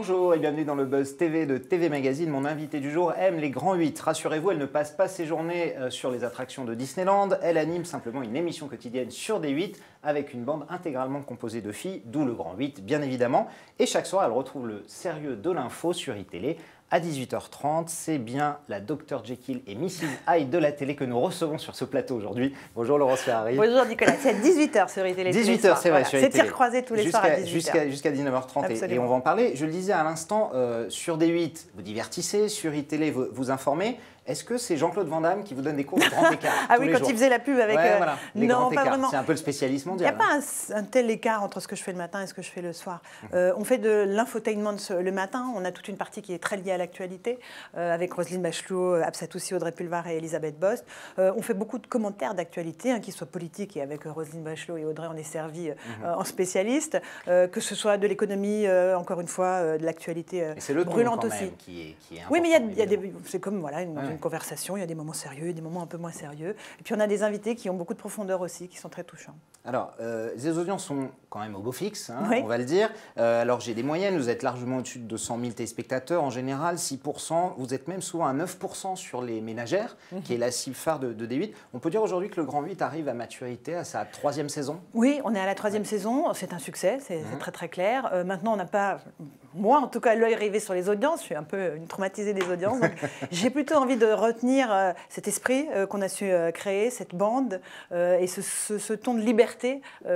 Bonjour et bienvenue dans le Buzz TV de TV Magazine. Mon invitée du jour aime les grands 8. Rassurez-vous, elle ne passe pas ses journées sur les attractions de Disneyland. Elle anime simplement une émission quotidienne sur D8 avec une bande intégralement composée de filles, d'où le grand 8 bien évidemment. Et chaque soir, elle retrouve le sérieux de l'info sur iTélé. À 18h30, c'est bien la Dr Jekyll et Mrs Hyde de la télé que nous recevons sur ce plateau aujourd'hui. Bonjour Laurence Ferrari. Bonjour Nicolas, c'est à 18h sur iTélé. 18h, c'est vrai, voilà. sur C'est iTélé. tir croisé tous les soirs à 18h. Jusqu'à 19h30 et on va en parler. Je le disais à l'instant, sur D8, vous divertissez, sur iTélé, vous informez. Est-ce que c'est Jean-Claude Van Damme qui vous donne des cours de grand écart Ah oui, quand il faisait la pub avec... Ouais, voilà, les non, grands pas écarts. vraiment. C'est un peu le spécialiste mondial. Il n'y a pas un tel écart entre ce que je fais le matin et ce que je fais le soir. On fait de l'infotainment le matin. On a toute une partie qui est très liée à l'actualité, avec Roselyne Bachelot, Absatoussi, Audrey Pulvar et Elisabeth Bost. On fait beaucoup de commentaires d'actualité, qui soient politiques, et avec Roselyne Bachelot et Audrey, on est servi en spécialiste. Que ce soit de l'économie, encore une fois, de l'actualité brûlante aussi. Qui est oui, mais c'est comme voilà, une conversation, il y a des moments sérieux, des moments un peu moins sérieux. Et puis on a des invités qui ont beaucoup de profondeur aussi, qui sont très touchants. Alors, les audiences sont quand même au beau fixe, oui. On va le dire. Alors j'ai des moyennes, vous êtes largement au-dessus de 200 000 téléspectateurs en général, 6%. Vous êtes même souvent à 9% sur les ménagères, qui est la cible phare de D8. On peut dire aujourd'hui que le Grand 8 arrive à maturité, à sa 3e saison? Oui, on est à la 3e saison, c'est un succès, c'est très très clair. Maintenant, on n'a pas, moi en tout cas, l'œil rivé sur les audiences, je suis un peu une traumatisée des audiences. J'ai plutôt envie de retenir cet esprit qu'on a su créer, cette bande et ce ton de liberté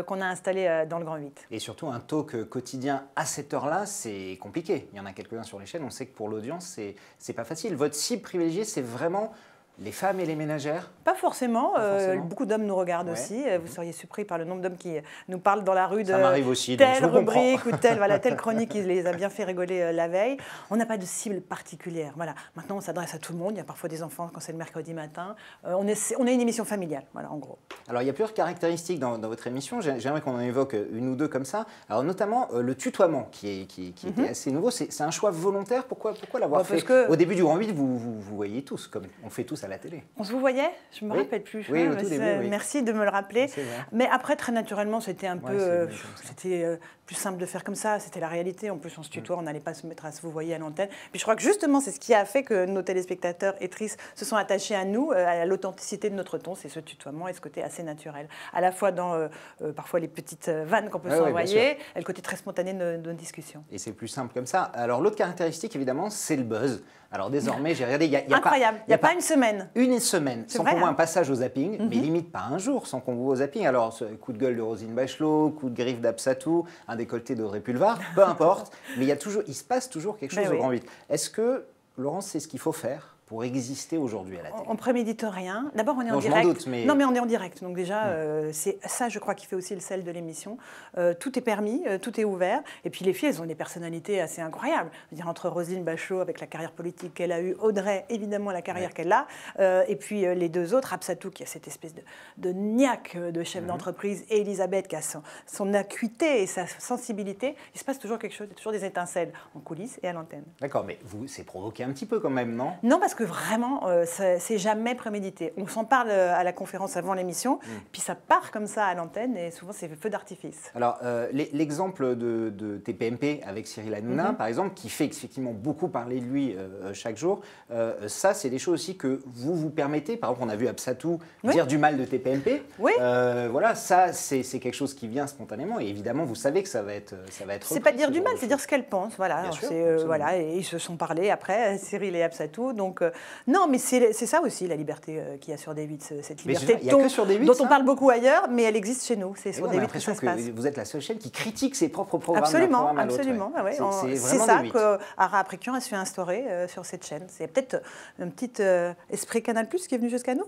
qu'on a installé dans le Grand 8. Et surtout, un talk quotidien à cette heure-là, c'est compliqué. Il y en a quelques-uns sur les chaînes, on sait que pour l'audience, c'est pas facile. Votre cible privilégiée, c'est vraiment les femmes et les ménagères? Pas forcément. Beaucoup d'hommes nous regardent aussi. Vous seriez surpris par le nombre d'hommes qui nous parlent dans la rue de telle rubrique ou telle chronique qui les a bien fait rigoler la veille. On n'a pas de cible particulière. Voilà. Maintenant, on s'adresse à tout le monde. Il y a parfois des enfants quand c'est le mercredi matin. On est une émission familiale, voilà, en gros. Alors, il y a plusieurs caractéristiques dans votre émission. J'aimerais qu'on en évoque une ou deux comme ça. Alors, notamment le tutoiement qui était assez nouveau. C'est un choix volontaire. Pourquoi l'avoir fait Au début du Grand 8, vous voyez tous, comme on fait tous à la télé. On se vous voyait? Je ne me rappelle plus. Oui, au tout début, oui. Merci de me le rappeler. Mais après, très naturellement, c'était un peu... C'était plus simple de faire comme ça. C'était la réalité. En plus, on se tutoie, on n'allait pas se mettre à se vous voyer à l'antenne. Puis je crois que justement, c'est ce qui a fait que nos téléspectateurs et tristes se sont attachés à nous, à l'authenticité de notre ton. C'est ce tutoiement et ce côté assez naturel. À la fois dans parfois les petites vannes qu'on peut s'envoyer et le côté très spontané de nos discussions. Et c'est plus simple comme ça. Alors l'autre caractéristique, évidemment, c'est le buzz. Alors désormais, j'ai regardé, incroyable. Il n'y a pas une semaine. Une semaine, sans qu'on voit un passage au zapping, mais limite pas un jour sans qu'on voit au zapping. Alors, coup de gueule de Roselyne Bachelot, coup de griffe d'Absatou, un décolleté d'Audrey Pulvar, peu importe, mais il se passe toujours quelque chose au Grand 8. Est-ce que, Laurence, c'est ce qu'il faut faire pour exister aujourd'hui à la télé? On ne prémédite rien. D'abord, on est en direct. Je m'en doute, mais... Non, mais on est en direct. Donc déjà, c'est ça, je crois, qui fait aussi le sel de l'émission. Tout est permis, tout est ouvert. Et puis les filles, elles ont des personnalités assez incroyables. Je veux dire, entre Roselyne Bachelot, avec la carrière politique qu'elle a eue, Audrey, évidemment, la carrière qu'elle a, et puis les deux autres, Absatou, qui a cette espèce de niaque de chef d'entreprise, et Elisabeth, qui a son acuité et sa sensibilité. Il se passe toujours quelque chose, il y a toujours des étincelles en coulisses et à l'antenne. D'accord, mais c'est provoqué un petit peu quand même, non? Non, parce que vraiment, c'est jamais prémédité. On s'en parle à la conférence avant l'émission, puis ça part comme ça à l'antenne, et souvent c'est feu d'artifice. Alors, l'exemple de TPMP avec Cyril Hanouna, par exemple, qui fait effectivement beaucoup parler de lui chaque jour, ça, c'est des choses aussi que vous permettez. Par exemple, on a vu Absatou dire du mal de TPMP. Voilà, ça, c'est quelque chose qui vient spontanément, et évidemment, vous savez que ça va être c'est pas dire du mal, c'est dire ce qu'elle pense. Voilà, voilà, et ils se sont parlé après, Cyril et Absatou, donc... non, mais c'est ça aussi la liberté qu'il y a sur D8, cette liberté dont on parle beaucoup ailleurs, mais elle existe chez nous. C'est sur D8 que ça se passe. Vous êtes la seule chaîne qui critique ses propres programmes. Absolument, absolument. C'est ça qu'Ara Aprikian a su instaurer sur cette chaîne. C'est peut-être un petit esprit Canal+ qui est venu jusqu'à nous.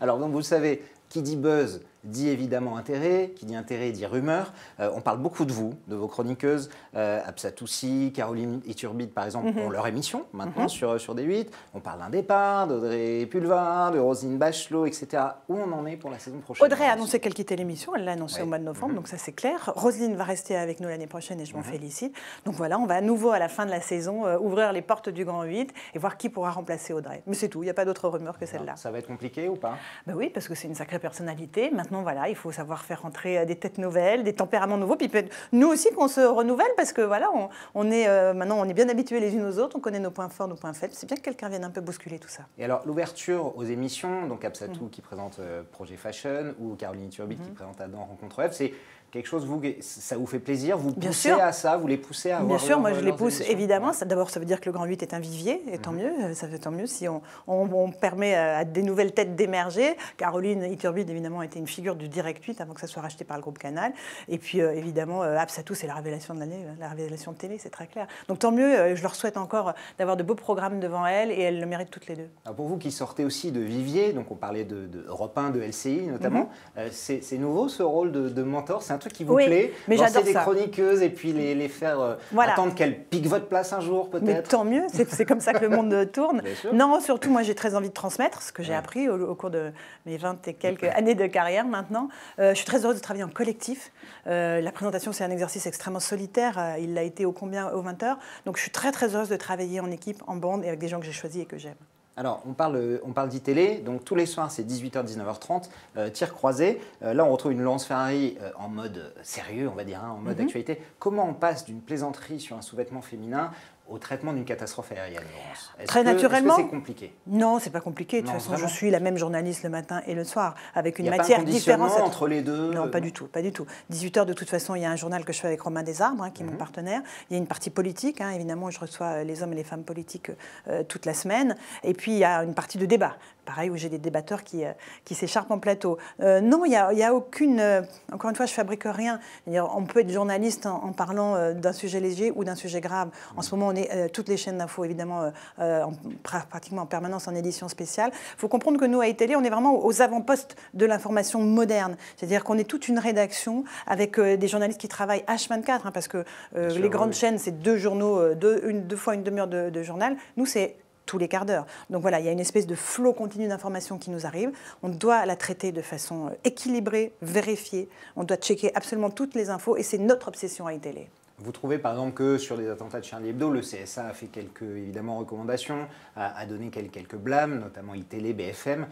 Alors donc vous le savez, qui dit buzz dit évidemment intérêt, qui dit intérêt dit rumeur. On parle beaucoup de vous, de vos chroniqueuses. Absatoussi, Caroline Iturbide, par exemple, ont leur émission maintenant sur D8. On parle d'un départ, d'Audrey Pulvar, de Roselyne Bachelot, etc. Où on en est pour la saison prochaine? Audrey a annoncé qu'elle quittait l'émission, elle l'a annoncé au mois de novembre, donc ça c'est clair. Roselyne va rester avec nous l'année prochaine et je m'en félicite. Donc voilà, on va à nouveau à la fin de la saison ouvrir les portes du Grand 8 et voir qui pourra remplacer Audrey. Mais c'est tout, il n'y a pas d'autre rumeur que celle-là. Ça va être compliqué ou pas? Oui, parce que c'est une sacrée personnalité. Maintenant, maintenant, voilà, il faut savoir faire rentrer des têtes nouvelles, des tempéraments nouveaux, puis peut-être nous aussi qu'on se renouvelle, parce que voilà, maintenant on est bien habitués les unes aux autres, on connaît nos points forts, nos points faibles. C'est bien que quelqu'un vienne un peu bousculer tout ça. Et alors, l'ouverture aux émissions, donc Absatou qui présente Projet Fashion ou Caroline Turbide qui présente Adam Rencontre Web, c'est quelque chose, ça vous fait plaisir, vous poussez à ça, vous les poussez à avoir. Bien sûr, moi je les pousse émissions. évidemment. D'abord, ça veut dire que le Grand 8 est un vivier, et tant mieux. Ça fait tant mieux si on permet à des nouvelles têtes d'émerger. Caroline Iturbide, évidemment, était une figure du Direct 8 avant que ça soit racheté par le groupe Canal. Et puis, évidemment, Absatou, c'est la révélation de l'année, la révélation de télé, c'est très clair. Donc tant mieux, je leur souhaite encore d'avoir de beaux programmes devant elles, et elles le méritent toutes les deux. Alors pour vous qui sortez aussi de vivier, donc on parlait de Europe 1, de LCI notamment, c'est nouveau ce rôle de mentor, c'est un truc qui vous plaît? Mais j'adore des ça. chroniqueuses et puis les faire attendre qu'elles piquent votre place un jour peut-être. Mais tant mieux, c'est comme ça que le monde tourne. Non, surtout moi j'ai très envie de transmettre ce que j'ai appris au cours de mes 20 et quelques années de carrière maintenant. Je suis très heureuse de travailler en collectif. La présentation c'est un exercice extrêmement solitaire, il l'a été ô combien aux 20 heures. Donc je suis très très heureuse de travailler en équipe, en bande et avec des gens que j'ai choisis et que j'aime. Alors, on parle d'e-télé, donc tous les soirs c'est 18h, 19h30, tir croisé. Là, on retrouve une Laurence Ferrari en mode sérieux, on va dire, en mode actualité. Comment on passe d'une plaisanterie sur un sous-vêtement féminin au traitement d'une catastrophe aérienne, Laurence? Très naturellement. Est-ce que c'est compliqué? Non, c'est pas compliqué. De toute façon, vraiment. je suis la même journaliste le matin et le soir, avec une matière Il n'y a pas un conditionnement différente. entre les deux? Non, pas du tout, pas du tout. 18h, de toute façon, il y a un journal que je fais avec Romain Desarbres, qui est mon partenaire. Il y a une partie politique, évidemment, je reçois les hommes et les femmes politiques toute la semaine. Et puis, il y a une partie de débat. Pareil, où j'ai des débatteurs qui s'écharpent en plateau. Non, il n'y a aucune... encore une fois, je ne fabrique rien. On peut être journaliste en parlant d'un sujet léger ou d'un sujet grave. En ce moment, on est toutes les chaînes d'infos, évidemment, pratiquement en permanence en édition spéciale. Il faut comprendre que nous, à iTélé, on est vraiment aux avant-postes de l'information moderne. C'est-à-dire qu'on est toute une rédaction avec des journalistes qui travaillent H24, parce que les grandes chaînes, c'est 2 journaux, deux fois une demi-heure de journal. Nous, c'est tous les quarts d'heure. Donc voilà, il y a une espèce de flot continu d'informations qui nous arrive. On doit la traiter de façon équilibrée, vérifiée. On doit checker absolument toutes les infos et c'est notre obsession à iTélé. Vous trouvez par exemple que sur les attentats de Charlie Hebdo, le CSA a fait quelques évidemment recommandations, a donné quelques blâmes, notamment iTélé, BFM.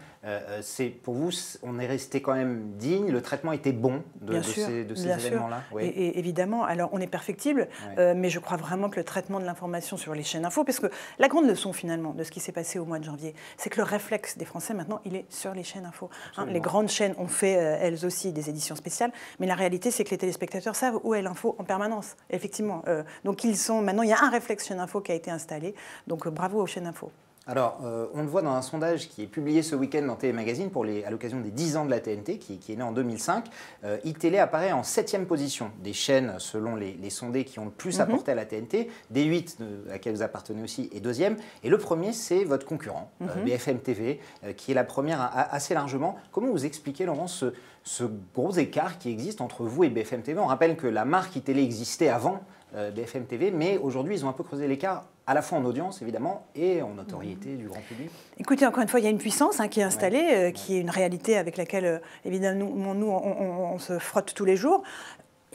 Pour vous, on est resté quand même digne, le traitement était bon de ces événements-là? Oui. Et évidemment, alors on est perfectible, mais je crois vraiment que le traitement de l'information sur les chaînes info, parce que la grande leçon finalement de ce qui s'est passé au mois de janvier, c'est que le réflexe des Français maintenant, il est sur les chaînes info. Les grandes chaînes ont fait elles aussi des éditions spéciales, mais la réalité c'est que les téléspectateurs savent où est l'info en permanence. Effectivement. Donc maintenant, il y a un réflexe chaîne info qui a été installé. Donc bravo aux chaînes info. Alors, on le voit dans un sondage qui est publié ce week-end dans TV Magazine à l'occasion des 10 ans de la TNT, qui est né en 2005. iTélé apparaît en 7e position des chaînes, selon les sondés, qui ont le plus apporté à la TNT. D8, à laquelle vous appartenez aussi, est 2e. Et le premier, c'est votre concurrent, BFM TV, qui est la première assez largement. Comment vous expliquez, Laurence, ce gros écart qui existe entre vous et BFM TV? On rappelle que la marque iTélé existait avant BFM TV, mais aujourd'hui, ils ont un peu creusé l'écart, à la fois en audience, évidemment, et en notoriété du grand public. Écoutez, encore une fois, il y a une puissance qui est installée, qui est une réalité avec laquelle, évidemment, nous, on se frotte tous les jours.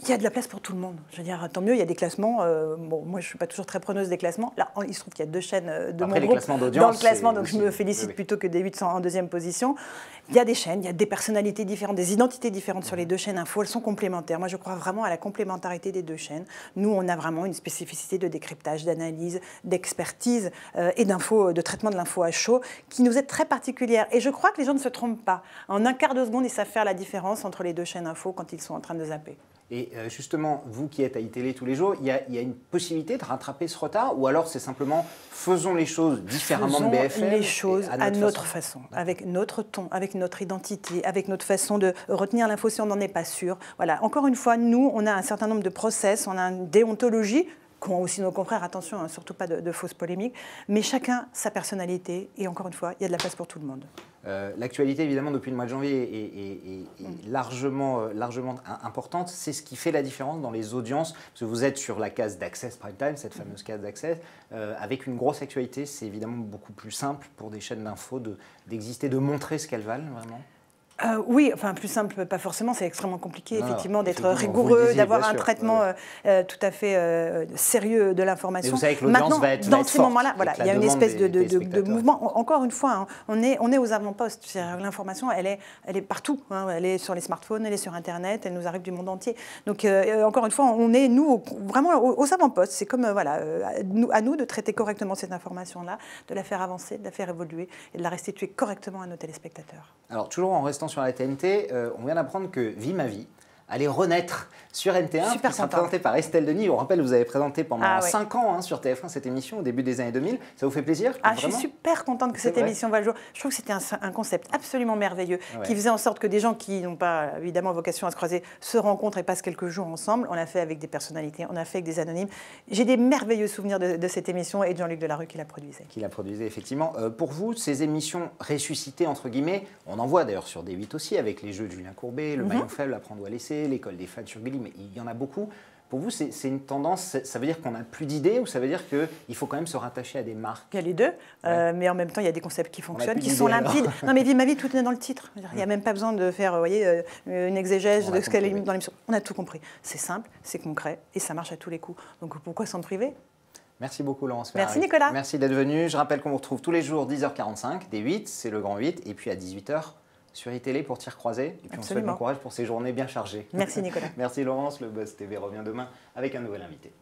Il y a de la place pour tout le monde. Je veux dire, tant mieux, il y a des classements. Bon, moi, je ne suis pas toujours très preneuse des classements. Là, il se trouve qu'il y a 2 chaînes de mon groupe dans le classement, donc je me félicite plutôt que des 800 en 2e position. Il y a des chaînes, il y a des personnalités différentes, des identités différentes sur les 2 chaînes info. Elles sont complémentaires. Moi, je crois vraiment à la complémentarité des 2 chaînes. Nous, on a vraiment une spécificité de décryptage, d'analyse, d'expertise et de traitement de l'info à chaud qui nous est très particulière. Et je crois que les gens ne se trompent pas. En un quart de seconde, ils savent faire la différence entre les 2 chaînes info quand ils sont en train de zapper. Et justement, vous qui êtes à iTélé tous les jours, il y a une possibilité de rattraper ce retard, ou alors c'est simplement faisons les choses différemment de BFM? Faisons les choses à notre façon, avec notre ton, avec notre identité, avec notre façon de retenir l'info si on n'en est pas sûr. Voilà. Encore une fois, nous, on a un certain nombre de process, on a une déontologie, qu'ont aussi nos confrères, attention, surtout pas de fausses polémiques, mais chacun sa personnalité, et encore une fois, il y a de la place pour tout le monde. L'actualité, évidemment, depuis le mois de janvier est largement importante. C'est ce qui fait la différence dans les audiences, parce que vous êtes sur la case d'Access Prime Time, cette fameuse case d'Access, avec une grosse actualité. C'est évidemment beaucoup plus simple pour des chaînes d'infos d'exister, de montrer ce qu'elles valent, vraiment. Oui, enfin plus simple, pas forcément, c'est extrêmement compliqué effectivement d'être effectivement, rigoureux, d'avoir un sûr. traitement tout à fait sérieux de Mais l'information. vous savez que l'audience va être dans forte ces moments-là, voilà, avec il la y a une demande espèce des de téléspectateurs. mouvement. Encore une fois, hein, on est aux avant-postes. L'information, elle est partout. Hein, elle est sur les smartphones, elle est sur Internet, elle nous arrive du monde entier. Donc encore une fois, on est nous vraiment aux avant-postes. C'est comme voilà, à nous de traiter correctement cette information-là, de la faire avancer, de la faire évoluer et de la restituer correctement à nos téléspectateurs. Alors, toujours en restant sur la TNT, on vient d'apprendre que Vie ma vie allait renaître sur NT1, Super qui sera content. présentée par Estelle Denis. Je vous rappelle, vous avez présenté pendant ouais. 5 ans sur TF1 cette émission au début des années 2000. Ça vous fait plaisir? Je suis super contente que cette émission voit le jour. Je trouve que c'était un concept absolument merveilleux qui faisait en sorte que des gens qui n'ont pas évidemment vocation à se croiser se rencontrent et passent quelques jours ensemble. On l'a fait avec des personnalités, on a fait avec des anonymes. J'ai des merveilleux souvenirs de cette émission et de Jean-Luc Delarue qui la produisait. Qui la produisait, effectivement. Pour vous, ces émissions ressuscitées, entre guillemets, on en voit d'ailleurs sur D8 aussi, avec les jeux de Julien Courbet, Le Maillon Faible, Apprendre ou à laisser, L'école des fans sur Gulli, mais il y en a beaucoup. Pour vous, c'est une tendance, ça veut dire qu'on n'a plus d'idées ou ça veut dire qu'il faut quand même se rattacher à des marques? Il y a les deux, mais en même temps, il y a des concepts qui fonctionnent, qui sont d'idées, limpides. Non, mais Vie ma vie, tout est dans le titre. Il n'y a même pas besoin de faire vous voyez, une exégèse de ce qu'elle est dans l'émission. On a tout compris. C'est simple, c'est concret et ça marche à tous les coups. Donc pourquoi s'en priver? Merci beaucoup Laurence Ferrari. Merci Nicolas. Merci d'être venu. Je rappelle qu'on vous retrouve tous les jours 10h45, D8, c'est le grand 8, et puis à 18h sur iTélé pour Tir Croisé. Et puis on souhaite bon courage pour ces journées bien chargées. Merci Nicolas. Merci Laurence, le Buzz TV revient demain avec un nouvel invité.